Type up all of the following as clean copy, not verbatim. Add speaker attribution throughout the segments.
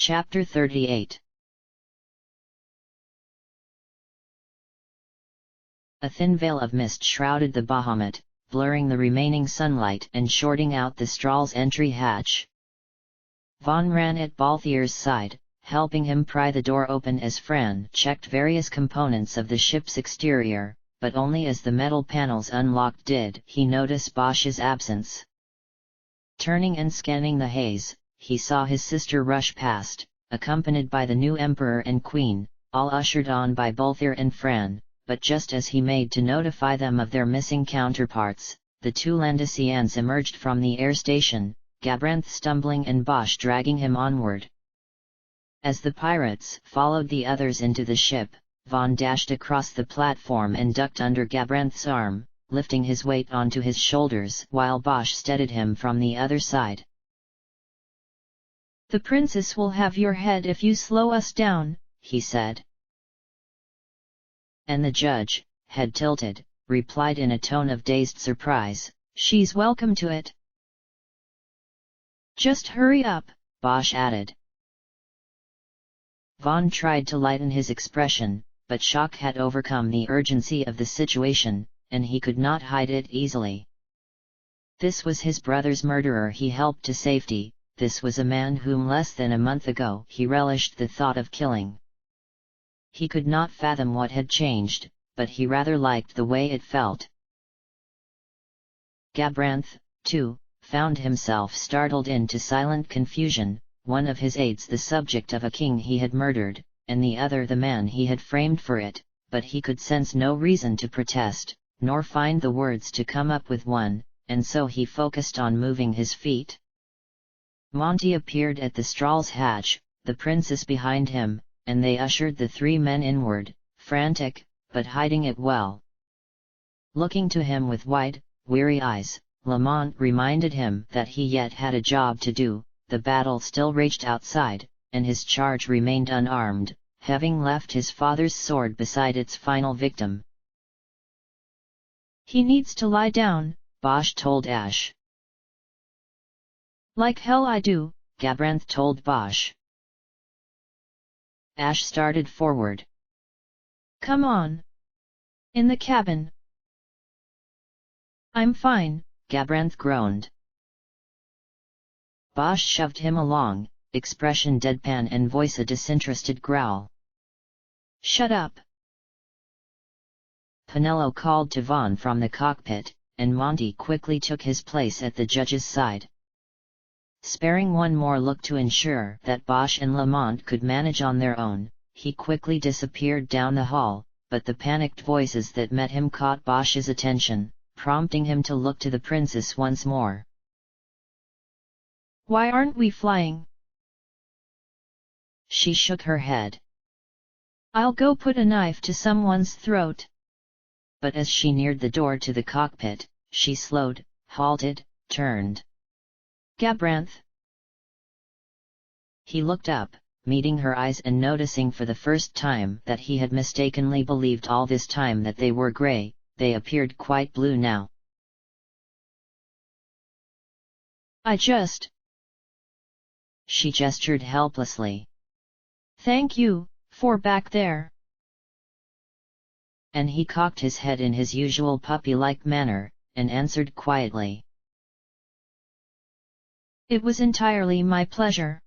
Speaker 1: Chapter 38. A thin veil of mist shrouded the Bahamut, blurring the remaining sunlight and shorting out the Stral's entry hatch. Vaughn ran at Balthier's side, helping him pry the door open as Fran checked various components of the ship's exterior, but only as the metal panels unlocked did he notice Bosch's absence. Turning and scanning the haze, he saw his sister rush past, accompanied by the new Emperor and Queen, all ushered on by Balthier and Fran, but just as he made to notify them of their missing counterparts, the two Landesians emerged from the air station, Gabranth stumbling and Bosch dragging him onward. As the pirates followed the others into the ship, Vaughn dashed across the platform and ducked under Gabranth's arm, lifting his weight onto his shoulders while Bosch steadied him from the other side.
Speaker 2: "The princess will have your head if you slow us down," he said.
Speaker 1: And the judge, head tilted, replied in a tone of dazed surprise,
Speaker 2: "She's welcome to it."
Speaker 1: "Just hurry up," Bosch added. Vaughn tried to lighten his expression, but shock had overcome the urgency of the situation, and he could not hide it easily. This was his brother's murderer he helped to safety, this was a man whom less than a month ago he relished the thought of killing. He could not fathom what had changed, but he rather liked the way it felt. Gabranth, too, found himself startled into silent confusion, one of his aides the subject of a king he had murdered, and the other the man he had framed for it, but he could sense no reason to protest, nor find the words to come up with one, and so he focused on moving his feet. Monty appeared at the Stral's hatch, the princess behind him, and they ushered the three men inward, frantic, but hiding it well. Looking to him with wide, weary eyes, Lamont reminded him that he yet had a job to do. The battle still raged outside, and his charge remained unarmed, having left his father's sword beside its final victim.
Speaker 2: "He needs to lie down,"
Speaker 1: Bosch told Ash.
Speaker 2: "Like hell I do,"
Speaker 1: Gabranth told Bosch. Ash started forward.
Speaker 2: "Come on. In the cabin." "I'm fine,"
Speaker 1: Gabranth groaned. Bosch shoved him along, expression deadpan and voice a disinterested growl.
Speaker 2: "Shut up."
Speaker 1: Penello called to Vaughn from the cockpit, and Monty quickly took his place at the judge's side. Sparing one more look to ensure that Bosch and Lamont could manage on their own, he quickly disappeared down the hall, but the panicked voices that met him caught Bosch's attention, prompting him to look to the princess once more.
Speaker 2: "Why aren't we flying?"
Speaker 1: She shook her head.
Speaker 2: "I'll go put a knife to someone's throat."
Speaker 1: But as she neared the door to the cockpit, she slowed, halted, turned.
Speaker 2: "Gabranth."
Speaker 1: He looked up, meeting her eyes and noticing for the first time that he had mistakenly believed all this time that they were grey. They appeared quite blue now.
Speaker 2: "I just..."
Speaker 1: She gestured helplessly.
Speaker 2: "Thank you, for back there."
Speaker 1: And he cocked his head in his usual puppy-like manner, and answered quietly.
Speaker 2: "It was entirely my pleasure."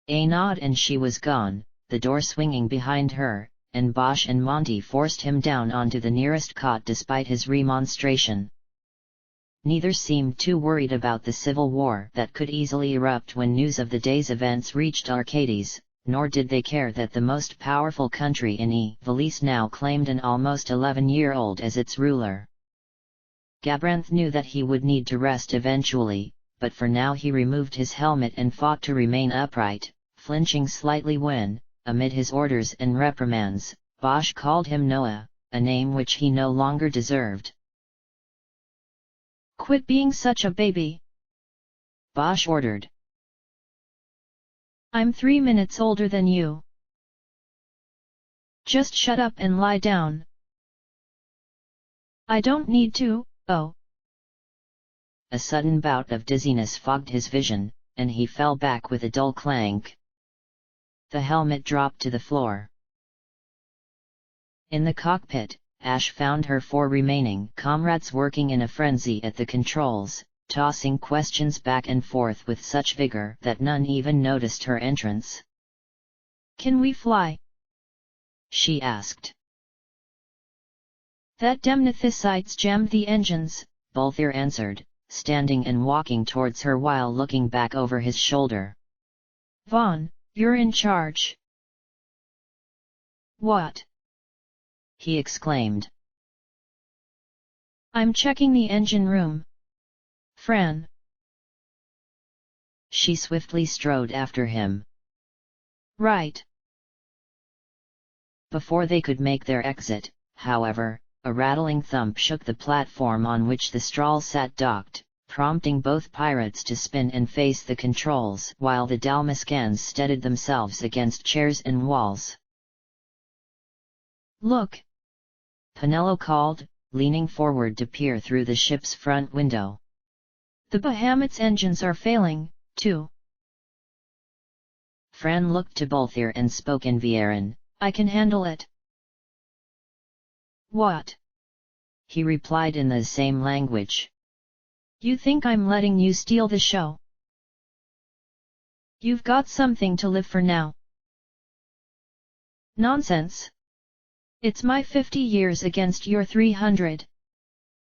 Speaker 1: A nod and she was gone, the door swinging behind her, and Bosch and Monty forced him down onto the nearest cot despite his remonstration. Neither seemed too worried about the civil war that could easily erupt when news of the day's events reached Arcades, nor did they care that the most powerful country in Ivalice now claimed an almost 11-year-old as its ruler. Gabranth knew that he would need to rest eventually, but for now he removed his helmet and fought to remain upright, flinching slightly when, amid his orders and reprimands, Bosch called him Noah, a name which he no longer deserved.
Speaker 2: "Quit being such a baby,"
Speaker 1: Bosch ordered.
Speaker 2: "I'm 3 minutes older than you. Just shut up and lie down." "I don't need to, oh."
Speaker 1: A sudden bout of dizziness fogged his vision, and he fell back with a dull clank. The helmet dropped to the floor. In the cockpit, Ash found her 4 remaining comrades working in a frenzy at the controls, tossing questions back and forth with such vigor that none even noticed her entrance.
Speaker 2: "Can we fly?"
Speaker 1: she asked.
Speaker 2: "That Demnithysites jammed the engines,"
Speaker 1: Balthier answered, standing and walking towards her while looking back over his shoulder.
Speaker 2: "Vaughn, you're in charge." "What?"
Speaker 1: he exclaimed.
Speaker 2: "I'm checking the engine room. Fran."
Speaker 1: She swiftly strode after him.
Speaker 2: "Right."
Speaker 1: Before they could make their exit, however, a rattling thump shook the platform on which the Strahl sat docked, prompting both pirates to spin and face the controls while the Dalmascans steadied themselves against chairs and walls.
Speaker 2: "Look!"
Speaker 1: Penelo called, leaning forward to peer through the ship's front window.
Speaker 2: "The Bahamut's engines are failing, too."
Speaker 1: Fran looked to Balthier and spoke in Vieren.
Speaker 2: "I can handle it." "What?"
Speaker 1: he replied in the same language.
Speaker 2: "You think I'm letting you steal the show? You've got something to live for now." "Nonsense! It's my 50 years against your 300.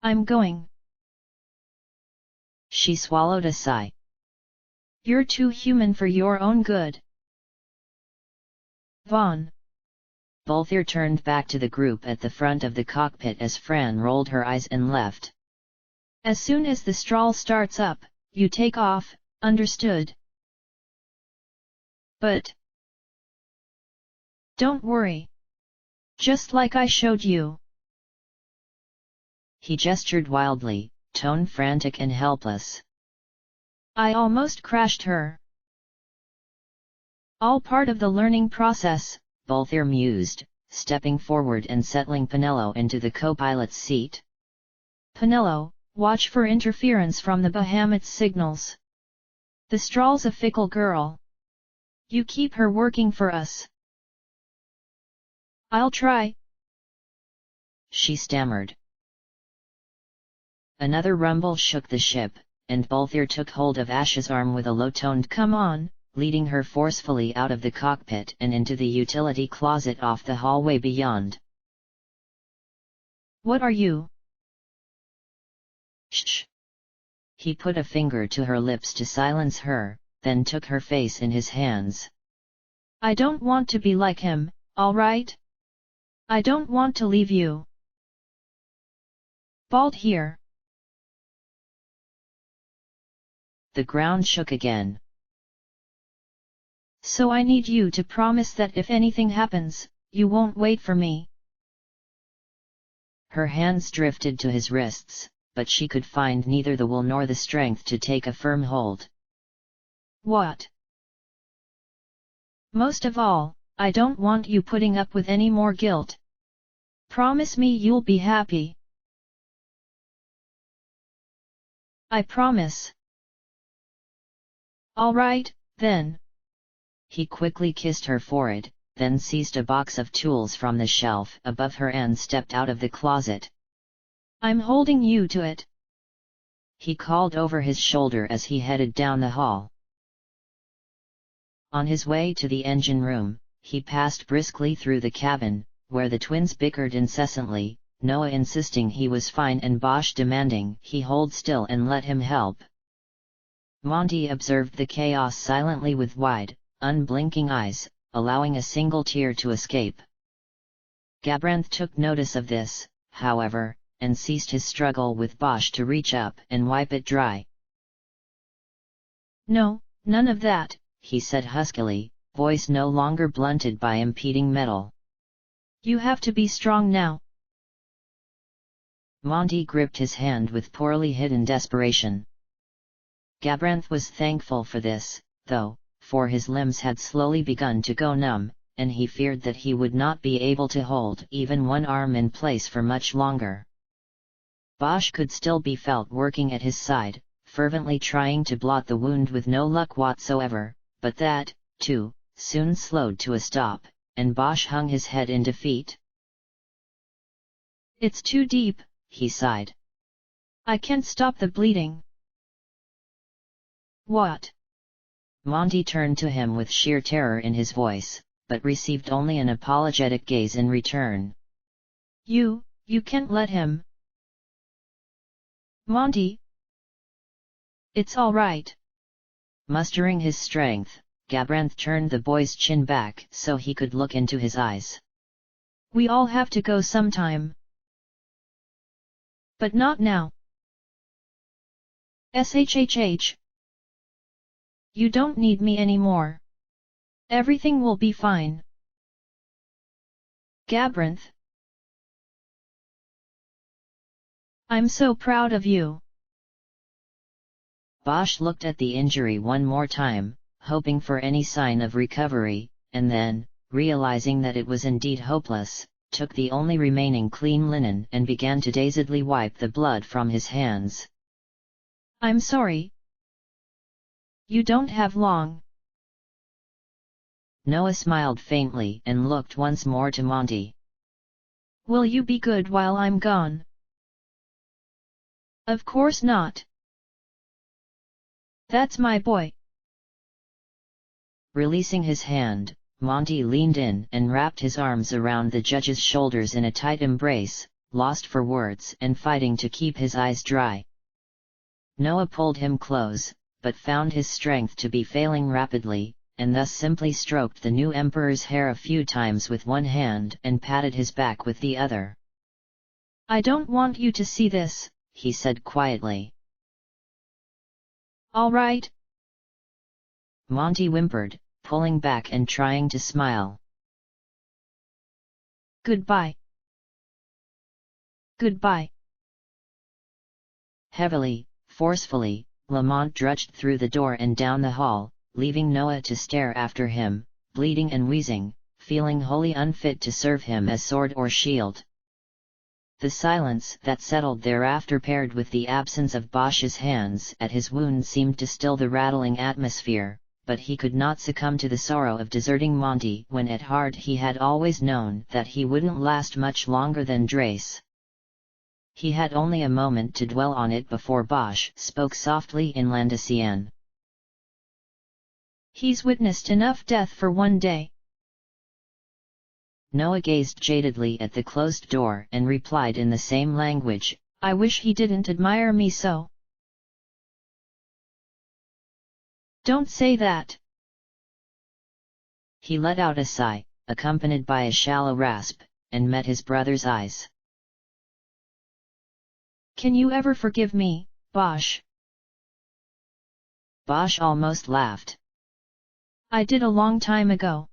Speaker 2: I'm going."
Speaker 1: She swallowed a sigh.
Speaker 2: "You're too human for your own good." "Vaughn."
Speaker 1: Balthier turned back to the group at the front of the cockpit as Fran rolled her eyes and left.
Speaker 2: "As soon as the Strahl starts up, you take off, understood?" "But..." "Don't worry. Just like I showed you."
Speaker 1: He gestured wildly, tone frantic and helpless.
Speaker 2: "I almost crashed her." "All part of the learning process,"
Speaker 1: Balthier mused, stepping forward and settling Penelo into the co-pilot's seat.
Speaker 2: "Penelo, watch for interference from the Bahamut's signals. The Strahl's a fickle girl. You keep her working for us." "I'll try,"
Speaker 1: she stammered. Another rumble shook the ship, and Balthier took hold of Ash's arm with a low-toned "Come on," leading her forcefully out of the cockpit and into the utility closet off the hallway beyond.
Speaker 2: "What are you?"
Speaker 1: "Shh!" He put a finger to her lips to silence her, then took her face in his hands.
Speaker 2: "I don't want to be like him, all right? I don't want to leave you bald here."
Speaker 1: The ground shook again.
Speaker 2: "So I need you to promise that if anything happens, you won't wait for me."
Speaker 1: Her hands drifted to his wrists, but she could find neither the will nor the strength to take a firm hold.
Speaker 2: "What?" "Most of all, I don't want you putting up with any more guilt. Promise me you'll be happy." "I promise." "All right, then."
Speaker 1: He quickly kissed her forehead, then seized a box of tools from the shelf above her and stepped out of the closet.
Speaker 2: "I'm holding you to it,"
Speaker 1: he called over his shoulder as he headed down the hall. On his way to the engine room, he passed briskly through the cabin, where the twins bickered incessantly, Noah insisting he was fine and Bosch demanding he hold still and let him help. Monty observed the chaos silently with wide, unblinking eyes, allowing a single tear to escape. Gabranth took notice of this, however, and ceased his struggle with Bosch to reach up and wipe it dry.
Speaker 2: "No, none of that,"
Speaker 1: he said huskily, voice no longer blunted by impeding metal.
Speaker 2: "You have to be strong now."
Speaker 1: Monty gripped his hand with poorly hidden desperation. Gabranth was thankful for this, though, for his limbs had slowly begun to go numb, and he feared that he would not be able to hold even one arm in place for much longer. Bosch could still be felt working at his side, fervently trying to blot the wound with no luck whatsoever, but that, too, soon slowed to a stop, and Bosch hung his head in defeat.
Speaker 2: "It's too deep,"
Speaker 1: he sighed.
Speaker 2: "I can't stop the bleeding." "What?"
Speaker 1: Monty turned to him with sheer terror in his voice, but received only an apologetic gaze in return.
Speaker 2: You can't let him." "Monty, it's all right."
Speaker 1: Mustering his strength, Gabranth turned the boy's chin back so he could look into his eyes.
Speaker 2: "We all have to go sometime. But not now. SHHH. You don't need me anymore. Everything will be fine." "Gabranth, I'm so proud of you."
Speaker 1: Bosch looked at the injury one more time, hoping for any sign of recovery, and then, realizing that it was indeed hopeless, took the only remaining clean linen and began to dazedly wipe the blood from his hands.
Speaker 2: "I'm sorry. You don't have long."
Speaker 1: Noah smiled faintly and looked once more to Monty.
Speaker 2: "Will you be good while I'm gone?" "Of course not. That's my boy."
Speaker 1: Releasing his hand, Monty leaned in and wrapped his arms around the judge's shoulders in a tight embrace, lost for words and fighting to keep his eyes dry. Noah pulled him close, but found his strength to be failing rapidly, and thus simply stroked the new emperor's hair a few times with one hand and patted his back with the other.
Speaker 2: "I don't want you to see this,"
Speaker 1: he said quietly.
Speaker 2: "All right?"
Speaker 1: Monty whimpered, pulling back and trying to smile.
Speaker 2: "Goodbye." "Goodbye."
Speaker 1: Heavily, forcefully, Lamont drudged through the door and down the hall, leaving Noah to stare after him, bleeding and wheezing, feeling wholly unfit to serve him as sword or shield. The silence that settled thereafter, paired with the absence of Bosch's hands at his wound, seemed to still the rattling atmosphere, but he could not succumb to the sorrow of deserting Monty when at heart he had always known that he wouldn't last much longer than Drace. He had only a moment to dwell on it before Bosch spoke softly in Landesian.
Speaker 2: "He's witnessed enough death for one day."
Speaker 1: Noah gazed jadedly at the closed door and replied in the same language,
Speaker 2: "I wish he didn't admire me so." "Don't say that."
Speaker 1: He let out a sigh, accompanied by a shallow rasp, and met his brother's eyes.
Speaker 2: "Can you ever forgive me, Bosch?"
Speaker 1: Bosch almost laughed.
Speaker 2: "I did a long time ago."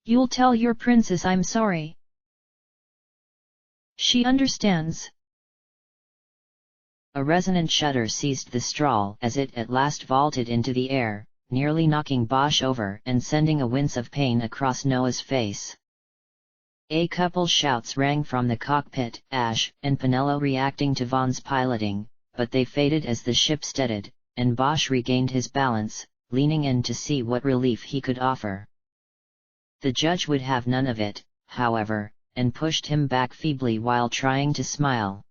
Speaker 2: "You'll tell your princess I'm sorry. She understands."
Speaker 1: A resonant shudder seized the straw as it at last vaulted into the air, nearly knocking Bosch over and sending a wince of pain across Noah's face. A couple shouts rang from the cockpit, Ash and Penello reacting to Vaughn's piloting, but they faded as the ship steadied, and Bosch regained his balance, leaning in to see what relief he could offer. The judge would have none of it, however, and pushed him back feebly while trying to smile.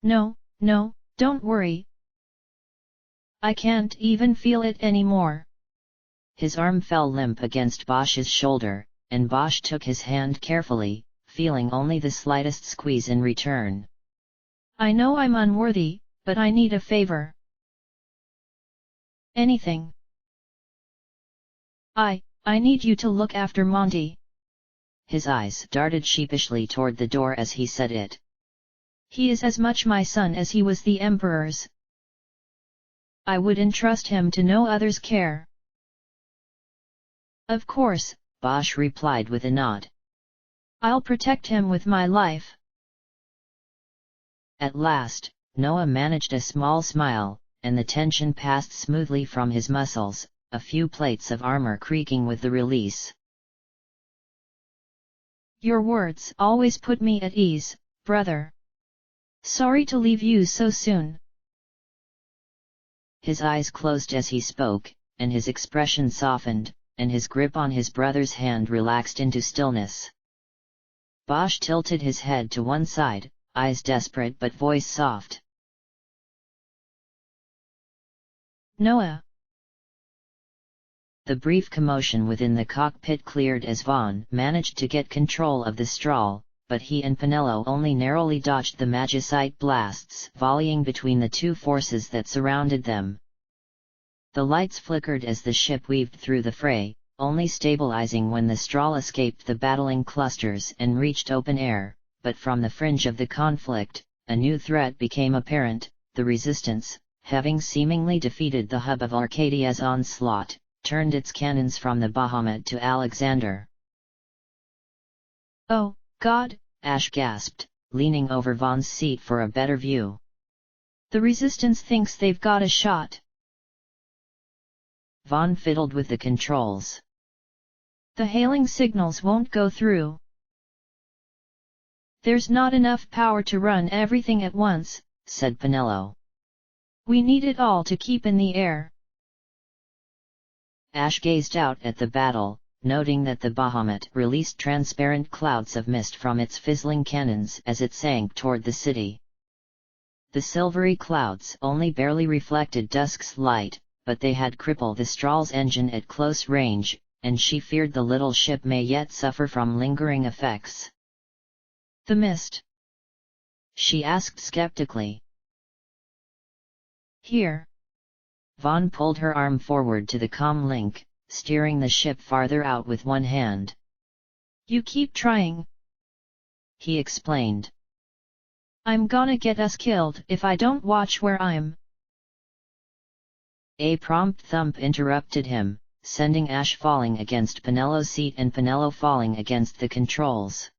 Speaker 2: No, don't worry. I can't even feel it anymore."
Speaker 1: His arm fell limp against Bosch's shoulder, and Bosch took his hand carefully, feeling only the slightest squeeze in return.
Speaker 2: "I know I'm unworthy, but I need a favor." "Anything." I need you to look after Monty."
Speaker 1: His eyes darted sheepishly toward the door as he said it.
Speaker 2: "He is as much my son as he was the Emperor's. I would entrust him to no other's care." "Of course,"
Speaker 1: Bosch replied with a nod.
Speaker 2: "I'll protect him with my life."
Speaker 1: At last, Noah managed a small smile, and the tension passed smoothly from his muscles, a few plates of armor creaking with the release.
Speaker 2: "Your words always put me at ease, brother. Sorry to leave you so soon.
Speaker 1: His eyes closed as he spoke, and his expression softened, and his grip on his brother's hand relaxed into stillness. Bosch tilted his head to one side, eyes desperate but voice soft.
Speaker 2: Noah.
Speaker 1: The brief commotion within the cockpit cleared as Vaughn managed to get control of the strawl, but he and Penelo only narrowly dodged the magicite blasts volleying between the two forces that surrounded them. The lights flickered as the ship weaved through the fray, only stabilizing when the straw escaped the battling clusters and reached open air, but from the fringe of the conflict, a new threat became apparent: the resistance, having seemingly defeated the hub of Arcadia's onslaught, turned its cannons from the Bahamut to Alexander.
Speaker 2: Oh, God!
Speaker 1: Ash gasped, leaning over Vaughn's seat for a better view.
Speaker 2: The resistance thinks they've got a shot.
Speaker 1: Vaughn fiddled with the controls.
Speaker 2: The hailing signals won't go through. There's not enough power to run everything at once,
Speaker 1: said Penelo.
Speaker 2: We need it all to keep in the air.
Speaker 1: Ash gazed out at the battle, noting that the Bahamut released transparent clouds of mist from its fizzling cannons as it sank toward the city. The silvery clouds only barely reflected dusk's light, but they had crippled the Strahl's engine at close range, and she feared the little ship may yet suffer from lingering effects.
Speaker 2: The mist?
Speaker 1: She asked skeptically.
Speaker 2: Here.
Speaker 1: Vaughn pulled her arm forward to the comm link, steering the ship farther out with one hand.
Speaker 2: You keep trying,
Speaker 1: he explained.
Speaker 2: I'm gonna get us killed if I don't watch where I'm.
Speaker 1: A prompt thump interrupted him, sending Ash falling against Penelo's seat and Penelo falling against the controls.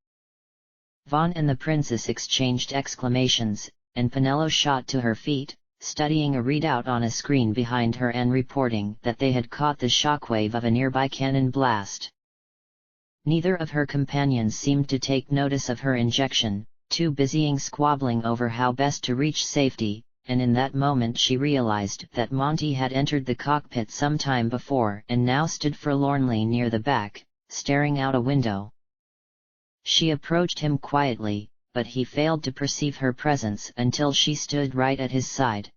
Speaker 1: Vaughn and the princess exchanged exclamations, and Penelo shot to her feet, studying a readout on a screen behind her and reporting that they had caught the shockwave of a nearby cannon blast. Neither of her companions seemed to take notice of her injection, too busying squabbling over how best to reach safety, and in that moment she realized that Monty had entered the cockpit some time before and now stood forlornly near the back, staring out a window. She approached him quietly, but he failed to perceive her presence until she stood right at his side.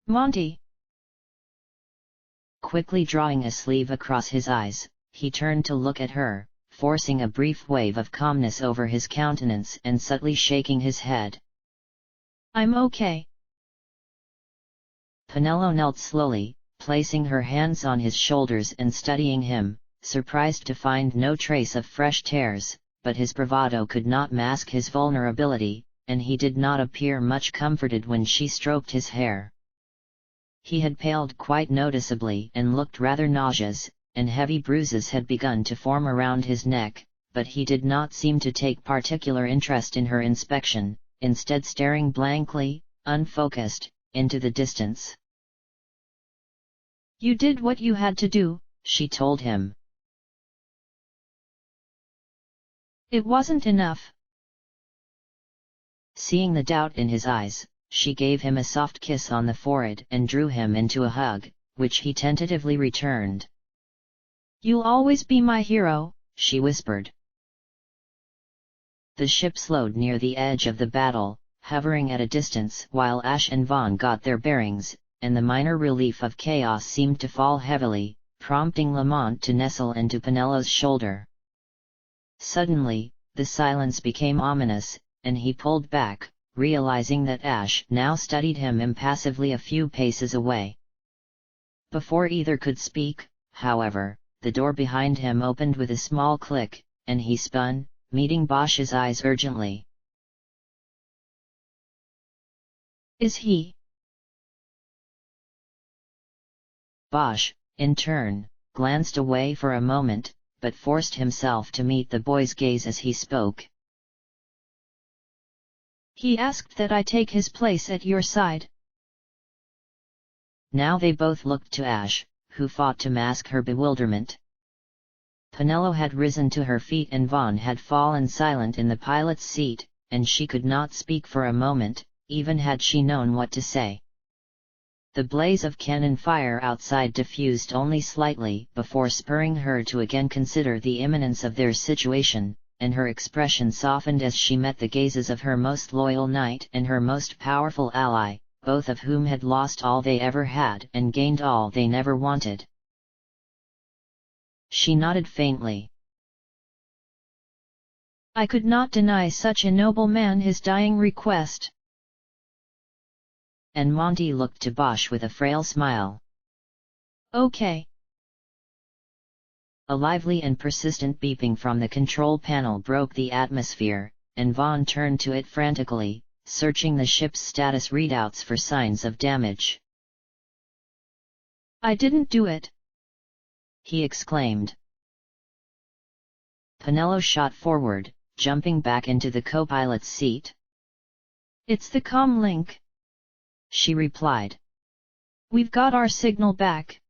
Speaker 2: Monty!
Speaker 1: Quickly drawing a sleeve across his eyes, he turned to look at her, forcing a brief wave of calmness over his countenance and subtly shaking his head.
Speaker 2: I'm okay.
Speaker 1: Penelo knelt slowly, placing her hands on his shoulders and studying him, surprised to find no trace of fresh tears, but his bravado could not mask his vulnerability, and he did not appear much comforted when she stroked his hair. He had paled quite noticeably and looked rather nauseous, and heavy bruises had begun to form around his neck, but he did not seem to take particular interest in her inspection, instead staring blankly, unfocused, into the distance.
Speaker 2: You did what you had to do,
Speaker 1: she told him.
Speaker 2: It wasn't enough.
Speaker 1: Seeing the doubt in his eyes, she gave him a soft kiss on the forehead and drew him into a hug, which he tentatively returned.
Speaker 2: You'll always be my hero,
Speaker 1: she whispered. The ship slowed near the edge of the battle, hovering at a distance while Ash and Vaughn got their bearings, and the minor relief of chaos seemed to fall heavily, prompting Lamont to nestle into Penelo's shoulder. Suddenly, the silence became ominous, and he pulled back, realizing that Ash now studied him impassively a few paces away. Before either could speak, however, the door behind him opened with a small click, and he spun, meeting Bosch's eyes urgently.
Speaker 2: Is he?
Speaker 1: Bosch, in turn, glanced away for a moment, but forced himself to meet the boy's gaze as he spoke.
Speaker 2: He asked that I take his place at your side.
Speaker 1: Now they both looked to Ash, who fought to mask her bewilderment. Penelo had risen to her feet and Vaughn had fallen silent in the pilot's seat, and she could not speak for a moment, even had she known what to say. The blaze of cannon fire outside diffused only slightly before spurring her to again consider the imminence of their situation, and her expression softened as she met the gazes of her most loyal knight and her most powerful ally, both of whom had lost all they ever had and gained all they never wanted. She nodded faintly.
Speaker 2: I could not deny such a noble man his dying request.
Speaker 1: And Monty looked to Bosch with a frail smile.
Speaker 2: Okay.
Speaker 1: A lively and persistent beeping from the control panel broke the atmosphere, and Vaughn turned to it frantically, searching the ship's status readouts for signs of damage.
Speaker 2: I didn't do it,
Speaker 1: he exclaimed. Penelo shot forward, jumping back into the co-pilot's seat.
Speaker 2: It's the comm link,
Speaker 1: she replied.
Speaker 2: We've got our signal back.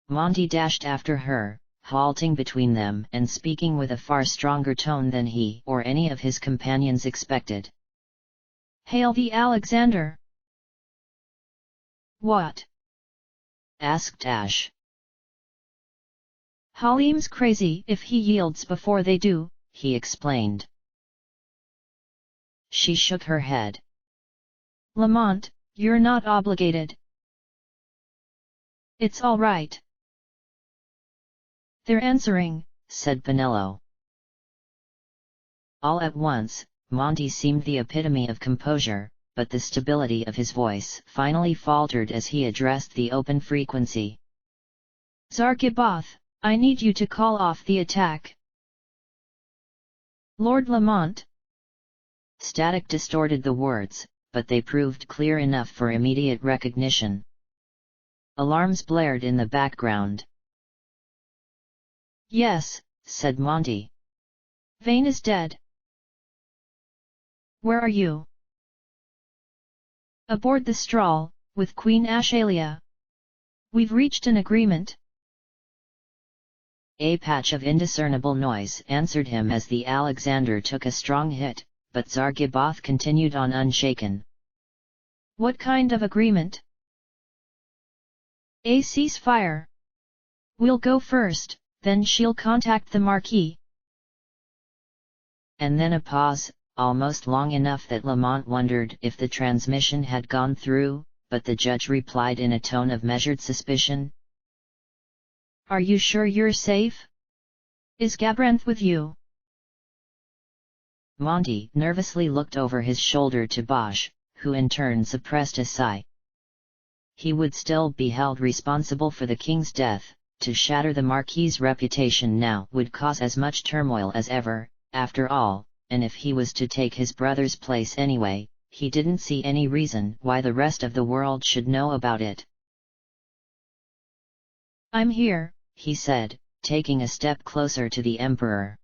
Speaker 1: Monty dashed after her, halting between them and speaking with a far stronger tone than he or any of his companions expected.
Speaker 2: Hail the Alexander! What?
Speaker 1: Asked Ash.
Speaker 2: Halim's crazy if he yields before they do,
Speaker 1: he explained. She shook her head.
Speaker 2: Lamont, you're not obligated. It's all right. They're answering,
Speaker 1: said Penelo. All at once, Monty seemed the epitome of composure, but the stability of his voice finally faltered as he addressed the open frequency.
Speaker 2: Zargiboth, I need you to call off the attack. Lord Lamont.
Speaker 1: Static distorted the words, but they proved clear enough for immediate recognition. Alarms blared in the background.
Speaker 2: Yes,
Speaker 1: said Monty.
Speaker 2: Vane is dead. Where are you? Aboard the Strahl, with Queen Ashalia. We've reached an agreement.
Speaker 1: A patch of indiscernible noise answered him as the Alexander took a strong hit, but Zargiboth continued on unshaken.
Speaker 2: What kind of agreement? A ceasefire. We'll go first, then she'll contact the Marquis.
Speaker 1: And then a pause, almost long enough that Lamont wondered if the transmission had gone through, but the judge replied in a tone of measured suspicion.
Speaker 2: Are you sure you're safe? Is Gabranth with you?
Speaker 1: Monty nervously looked over his shoulder to Bosch, who in turn suppressed a sigh. He would still be held responsible for the king's death. To shatter the Marquis's reputation now would cause as much turmoil as ever, after all, and if he was to take his brother's place anyway, he didn't see any reason why the rest of the world should know about it.
Speaker 2: I'm here,
Speaker 1: he said, taking a step closer to the Emperor.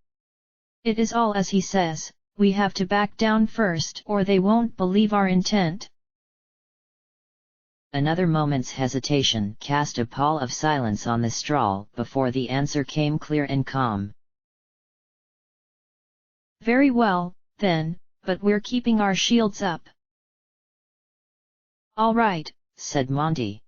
Speaker 2: It is all as he says, we have to back down first or they won't believe our intent.
Speaker 1: Another moment's hesitation cast a pall of silence on the Strahl before the answer came clear and calm.
Speaker 2: Very well, then, but we're keeping our shields up.
Speaker 1: All right, said Monty.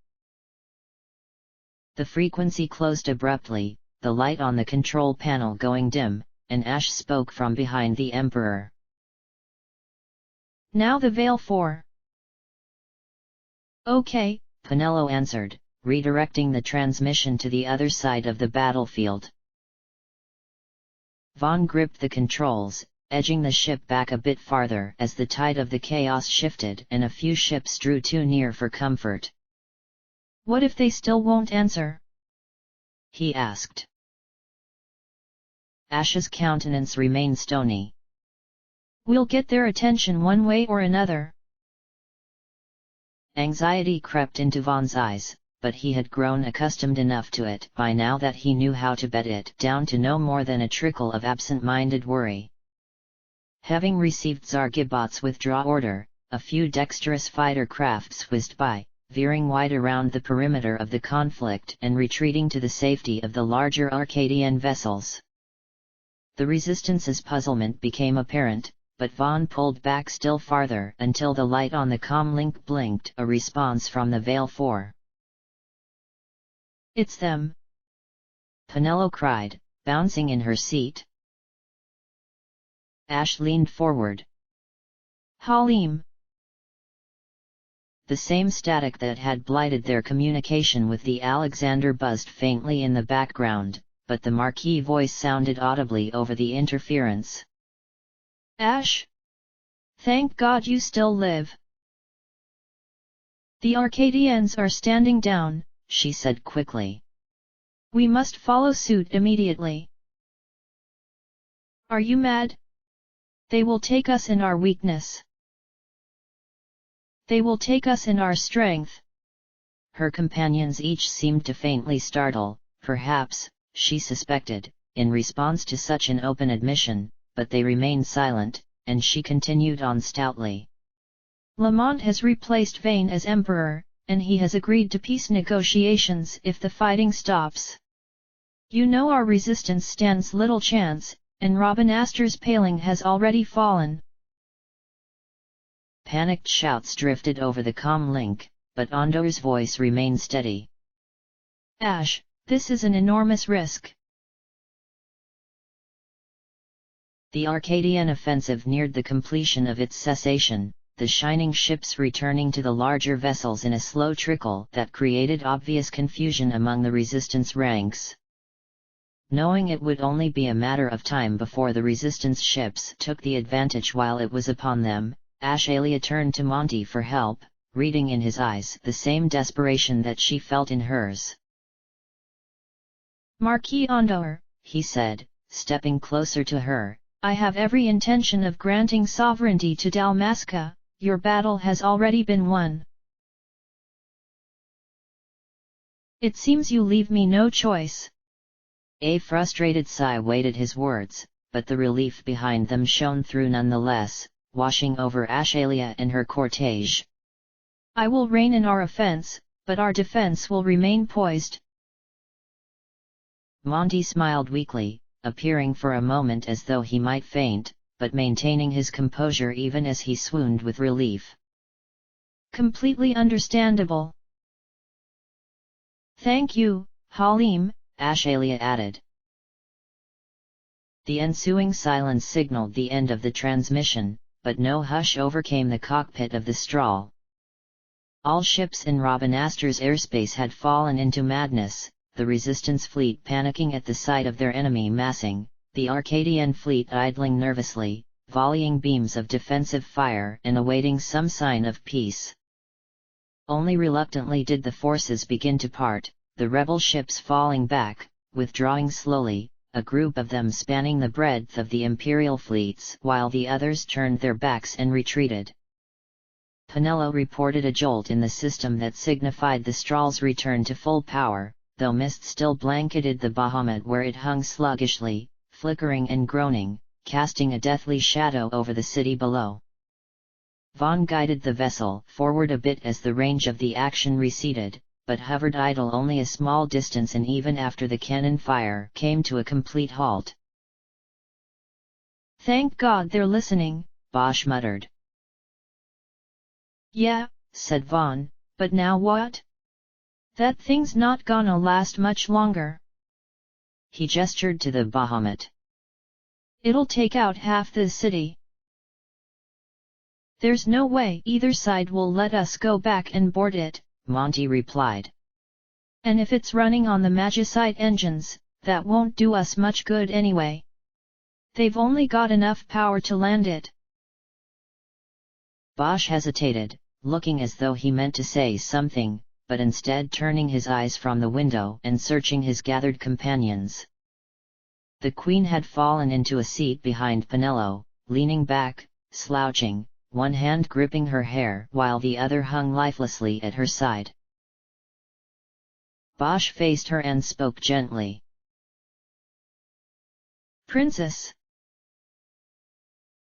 Speaker 1: The frequency closed abruptly, the light on the control panel going dim, and Ash spoke from behind the Emperor.
Speaker 2: Now the Veil 4. Okay,
Speaker 1: Penelo answered, redirecting the transmission to the other side of the battlefield. Vaughn gripped the controls, edging the ship back a bit farther as the tide of the chaos shifted and a few ships drew too near for comfort.
Speaker 2: What if they still won't answer?
Speaker 1: He asked. Ash's countenance remained stony.
Speaker 2: We'll get their attention one way or another.
Speaker 1: Anxiety crept into Vaughn's eyes, but he had grown accustomed enough to it by now that he knew how to bed it down to no more than a trickle of absent-minded worry. Having received Zargiboth's withdraw order, a few dexterous fighter crafts whizzed by, veering wide around the perimeter of the conflict and retreating to the safety of the larger Arcadian vessels. The Resistance's puzzlement became apparent, but Vaughn pulled back still farther until the light on the comlink blinked a response from the Veil 4.
Speaker 2: "It's them!"
Speaker 1: Penelo cried, bouncing in her seat. Ash leaned forward.
Speaker 2: "Halim!"
Speaker 1: The same static that had blighted their communication with the Alexander buzzed faintly in the background, but the Marquis voice sounded audibly over the interference.
Speaker 2: "Ash? Thank God you still live." "The Arcadians are standing down,"
Speaker 1: she said quickly.
Speaker 2: "We must follow suit immediately." "Are you mad? They will take us in our weakness. They will take us in our strength."
Speaker 1: Her companions each seemed to faintly startle, perhaps, she suspected, in response to such an open admission, but they remained silent, and she continued on stoutly.
Speaker 2: "Lamont has replaced Vane as emperor, and he has agreed to peace negotiations if the fighting stops. You know our resistance stands little chance, and Robin Astor's paling has already fallen."
Speaker 1: Panicked shouts drifted over the comm link, but Ondor's voice remained steady.
Speaker 2: "Ash, this is an enormous risk."
Speaker 1: The Arcadian offensive neared the completion of its cessation, the shining ships returning to the larger vessels in a slow trickle that created obvious confusion among the resistance ranks. Knowing it would only be a matter of time before the resistance ships took the advantage while it was upon them, Ashalia turned to Monty for help, reading in his eyes the same desperation that she felt in hers.
Speaker 2: "Marquis Ondor,"
Speaker 1: he said, stepping closer to her,
Speaker 2: "I have every intention of granting sovereignty to Dalmasca. Your battle has already been won. It seems you leave me no choice."
Speaker 1: A frustrated sigh weighted his words, but the relief behind them shone through nonetheless, washing over Ashalia and her cortege.
Speaker 2: "I will reign in our offense, but our defense will remain poised."
Speaker 1: Monty smiled weakly, appearing for a moment as though he might faint, but maintaining his composure even as he swooned with relief.
Speaker 2: "Completely understandable." "Thank you, Halim,"
Speaker 1: Ashalia added. The ensuing silence signaled the end of the transmission, but no hush overcame the cockpit of the Strahl. All ships in Robin Astor's airspace had fallen into madness, the Resistance fleet panicking at the sight of their enemy massing, the Arcadian fleet idling nervously, volleying beams of defensive fire and awaiting some sign of peace. Only reluctantly did the forces begin to part, the rebel ships falling back, withdrawing slowly, a group of them spanning the breadth of the Imperial fleets while the others turned their backs and retreated. Penelo reported a jolt in the system that signified the Strahl's return to full power, though mist still blanketed the Bahamut where it hung sluggishly, flickering and groaning, casting a deathly shadow over the city below. Vaughn guided the vessel forward a bit as the range of the action receded, but hovered idle only a small distance and even after the cannon fire came to a complete halt.
Speaker 2: "Thank God they're listening,"
Speaker 1: Bosch muttered.
Speaker 2: "Yeah," said Vaughn, "but now what? That thing's not gonna last much longer."
Speaker 1: He gestured to the Bahamut.
Speaker 2: "It'll take out half the city. There's no way either side will let us go back and board it,"
Speaker 1: Monty replied.
Speaker 2: "And if it's running on the Magicite engines, that won't do us much good anyway. They've only got enough power to land it."
Speaker 1: Bosch hesitated, looking as though he meant to say something, but instead turning his eyes from the window and searching his gathered companions. The Queen had fallen into a seat behind Penelo, leaning back, slouching, one hand gripping her hair while the other hung lifelessly at her side. Bosch faced her and spoke gently.
Speaker 2: "Princess."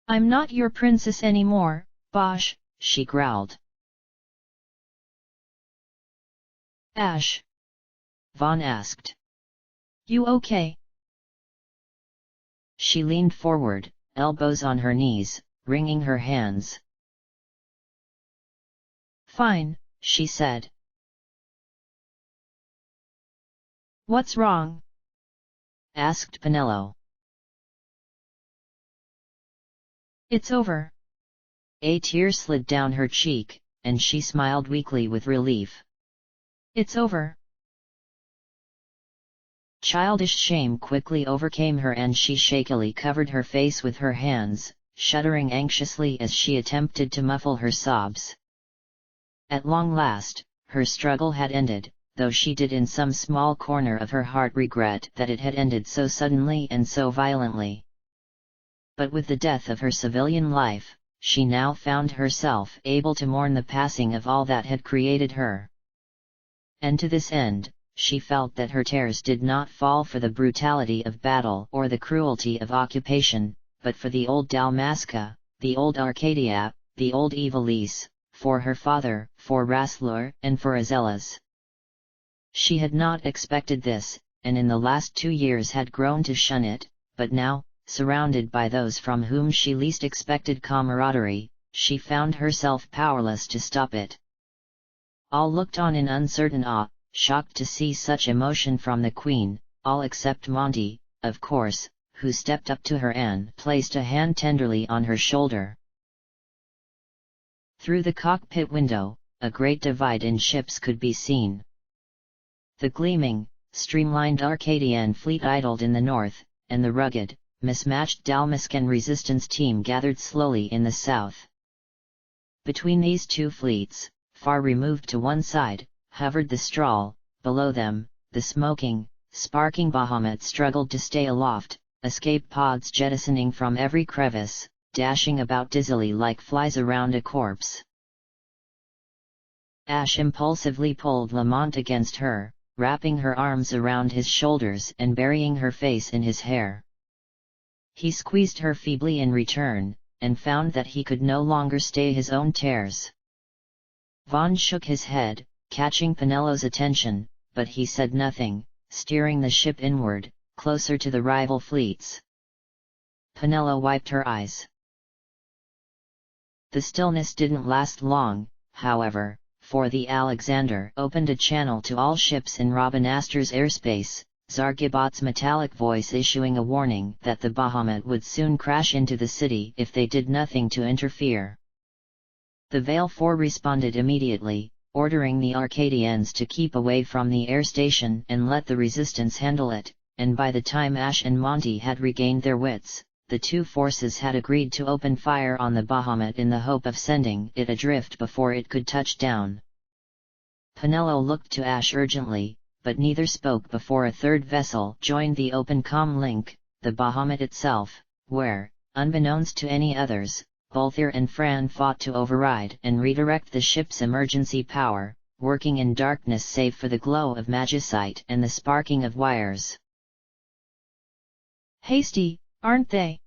Speaker 2: "I'm not your princess anymore, Bosch,"
Speaker 1: she growled.
Speaker 2: Ash?
Speaker 1: Vaughn asked.
Speaker 2: You okay?
Speaker 1: She leaned forward, elbows on her knees, wringing her hands.
Speaker 2: Fine,
Speaker 1: she said.
Speaker 2: What's wrong?
Speaker 1: asked Penelo.
Speaker 2: It's over.
Speaker 1: A tear slid down her cheek, and she smiled weakly with relief.
Speaker 2: It's over.
Speaker 1: Childish shame quickly overcame her and she shakily covered her face with her hands, shuddering anxiously as she attempted to muffle her sobs. At long last, her struggle had ended, though she did in some small corner of her heart regret that it had ended so suddenly and so violently. But with the death of her civilian life, she now found herself able to mourn the passing of all that had created her. And to this end, she felt that her tears did not fall for the brutality of battle or the cruelty of occupation, but for the old Dalmasca, the old Arcadia, the old Ivalice, for her father, for Rasslor, and for Azelas. She had not expected this, and in the last 2 years had grown to shun it, but now, surrounded by those from whom she least expected camaraderie, she found herself powerless to stop it. All looked on in uncertain awe, shocked to see such emotion from the Queen, all except Monty, of course, who stepped up to her and placed a hand tenderly on her shoulder. Through the cockpit window, a great divide in ships could be seen. The gleaming, streamlined Arcadian fleet idled in the north, and the rugged, mismatched Dalmascan resistance team gathered slowly in the south. Between these two fleets, far removed to one side, hovered the Strahl. Below them, the smoking, sparking Bahamut struggled to stay aloft, escape pods jettisoning from every crevice, dashing about dizzily like flies around a corpse. Ash impulsively pulled Lamont against her, wrapping her arms around his shoulders and burying her face in his hair. He squeezed her feebly in return, and found that he could no longer stay his own tears. Vaughn shook his head, catching Penelo's attention, but he said nothing, steering the ship inward, closer to the rival fleets. Penelo wiped her eyes. The stillness didn't last long, however, for the Alexander opened a channel to all ships in Robin Astor's airspace, Zargibot's metallic voice issuing a warning that the Bahamut would soon crash into the city if they did nothing to interfere. The Vale 4 responded immediately, ordering the Arcadians to keep away from the air station and let the resistance handle it, and by the time Ash and Monty had regained their wits, the two forces had agreed to open fire on the Bahamut in the hope of sending it adrift before it could touch down. Penelo looked to Ash urgently, but neither spoke before a third vessel joined the open comm link, the Bahamut itself, where, unbeknownst to any others, Balthier and Fran fought to override and redirect the ship's emergency power, working in darkness save for the glow of magicite and the sparking of wires.
Speaker 2: Hasty, aren't they?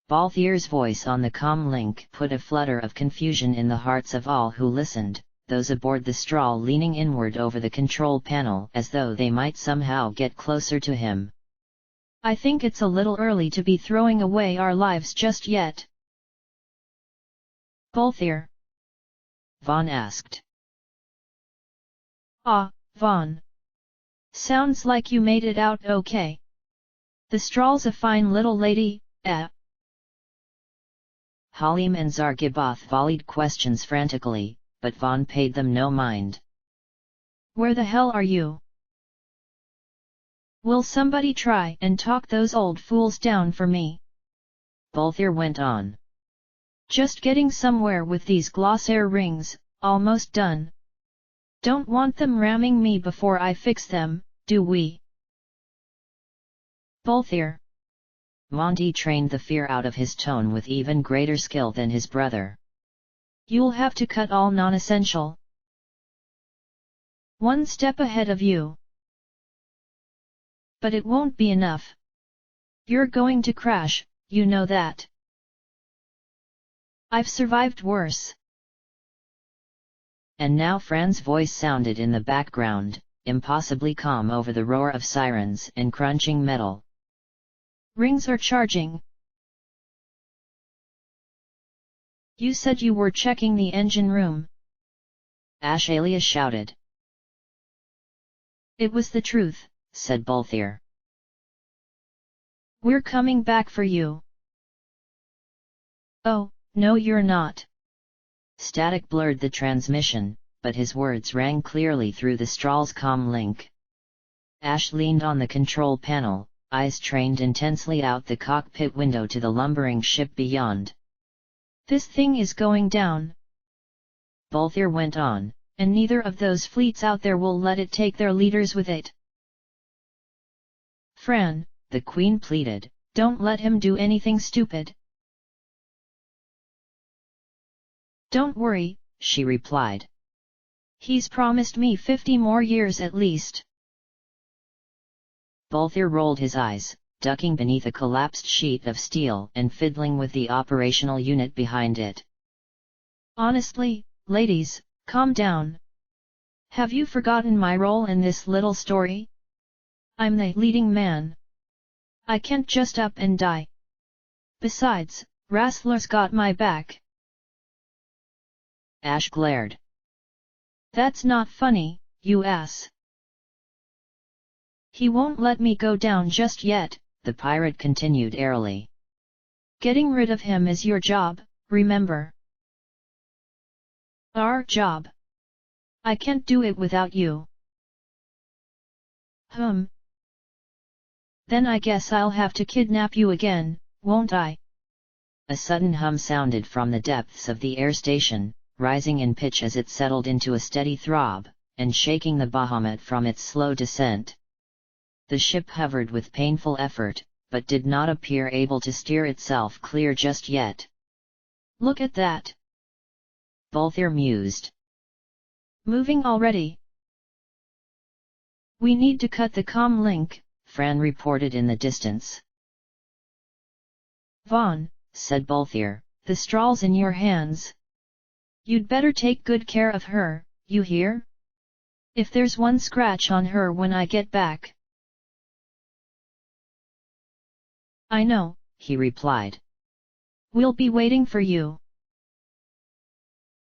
Speaker 1: Balthier's voice on the comm link put a flutter of confusion in the hearts of all who listened, those aboard the Strahl leaning inward over the control panel as though they might somehow get closer to him.
Speaker 2: I think it's a little early to be throwing away our lives just yet. Balthier?
Speaker 1: Vaughn asked.
Speaker 2: Ah, Vaughn. Sounds like you made it out okay. The Strahl's a fine little lady, eh?
Speaker 1: Halim and Zargiboth volleyed questions frantically, but Vaughn paid them no mind.
Speaker 2: Where the hell are you? Will somebody try and talk those old fools down for me?
Speaker 1: Balthier went on.
Speaker 2: Just getting somewhere with these Glossair rings, almost done. Don't want them ramming me before I fix them, do we? Balthier.
Speaker 1: Monty trained the fear out of his tone with even greater skill than his brother.
Speaker 2: You'll have to cut all non-essential. One step ahead of you. But it won't be enough. You're going to crash, you know that. I've survived worse.
Speaker 1: And now Fran's voice sounded in the background, impossibly calm over the roar of sirens and crunching metal.
Speaker 2: Rings are charging. You said you were checking the engine room.
Speaker 1: Ashalia shouted.
Speaker 2: It was the truth,
Speaker 1: said Balthier.
Speaker 2: We're coming back for you. Oh, no you're not.
Speaker 1: Static blurred the transmission, but his words rang clearly through the Stral's comm link. Ash leaned on the control panel, eyes trained intensely out the cockpit window to the lumbering ship beyond.
Speaker 2: This thing is going down.
Speaker 1: Balthier went on.
Speaker 2: And neither of those fleets out there will let it take their leaders with it. Fran,
Speaker 1: the Queen pleaded,
Speaker 2: don't let him do anything stupid. Don't worry,
Speaker 1: she replied.
Speaker 2: He's promised me 50 more years at least.
Speaker 1: Balthier rolled his eyes, ducking beneath a collapsed sheet of steel and fiddling with the operational unit behind it.
Speaker 2: Honestly, ladies, calm down. Have you forgotten my role in this little story? I'm the leading man. I can't just up and die. Besides, Rassler's got my back.
Speaker 1: Ash glared.
Speaker 2: That's not funny, you ass. He won't let me go down just yet,
Speaker 1: the pirate continued airily.
Speaker 2: Getting rid of him is your job, remember? Our job. I can't do it without you. Then I guess I'll have to kidnap you again, won't I?
Speaker 1: A sudden hum sounded from the depths of the air station, rising in pitch as it settled into a steady throb, and shaking the Bahamut from its slow descent. The ship hovered with painful effort, but did not appear able to steer itself clear just yet.
Speaker 2: Look at that!
Speaker 1: Balthier mused.
Speaker 2: Moving already. We need to cut the comm link,
Speaker 1: Fran reported in the distance.
Speaker 2: Vaughn,
Speaker 1: said Balthier,
Speaker 2: the Stral's in your hands. You'd better take good care of her, you hear? If there's one scratch on her when I get back. I know,
Speaker 1: he replied.
Speaker 2: We'll be waiting for you.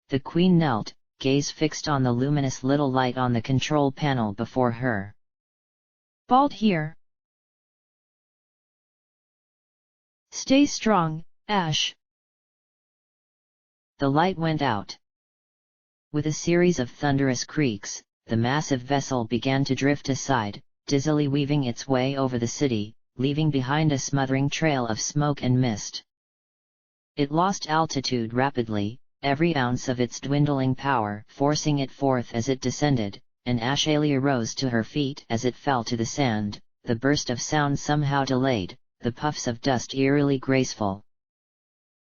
Speaker 1: The Queen knelt, gaze fixed on the luminous little light on the control panel before her.
Speaker 2: Balt here. Stay strong, Ash.
Speaker 1: The light went out. With a series of thunderous creaks, the massive vessel began to drift aside, dizzily weaving its way over the city, leaving behind a smothering trail of smoke and mist. It lost altitude rapidly, every ounce of its dwindling power forcing it forth as it descended, and Ashalia rose to her feet as it fell to the sand, the burst of sound somehow delayed, the puffs of dust eerily graceful.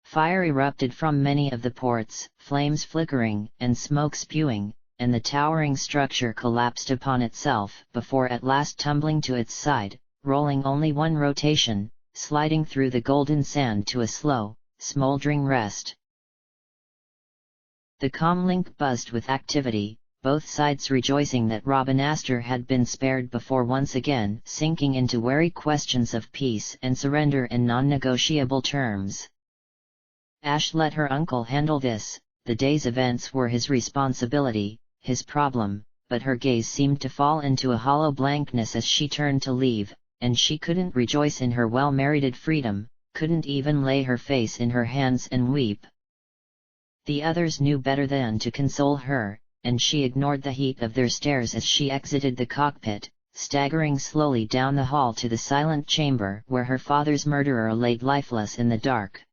Speaker 1: Fire erupted from many of the ports, flames flickering and smoke spewing, and the towering structure collapsed upon itself before at last tumbling to its side, rolling only one rotation, sliding through the golden sand to a slow, smoldering rest. The comlink buzzed with activity, both sides rejoicing that Rabanastre had been spared before once again sinking into wary questions of peace and surrender and non-negotiable terms. Ash let her uncle handle this, the day's events were his responsibility, his problem, but her gaze seemed to fall into a hollow blankness as she turned to leave, and she couldn't rejoice in her well-merited freedom, couldn't even lay her face in her hands and weep. The others knew better than to console her, and she ignored the heat of their stares as she exited the cockpit, staggering slowly down the hall to the silent chamber where her father's murderer laid lifeless in the dark.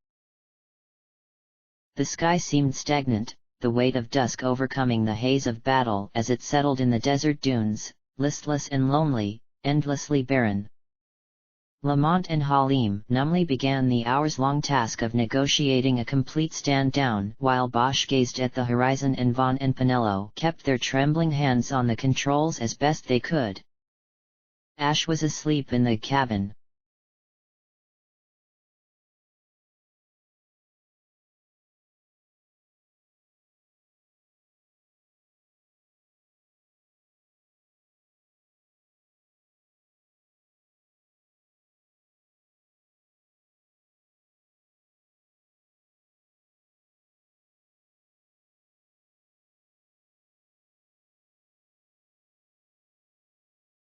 Speaker 1: The sky seemed stagnant, the weight of dusk overcoming the haze of battle as it settled in the desert dunes, listless and lonely, endlessly barren. Lamont and Halim numbly began the hours-long task of negotiating a complete stand-down while Bosch gazed at the horizon and Vaughn and Penello kept their trembling hands on the controls as best they could. Ash was asleep in the cabin,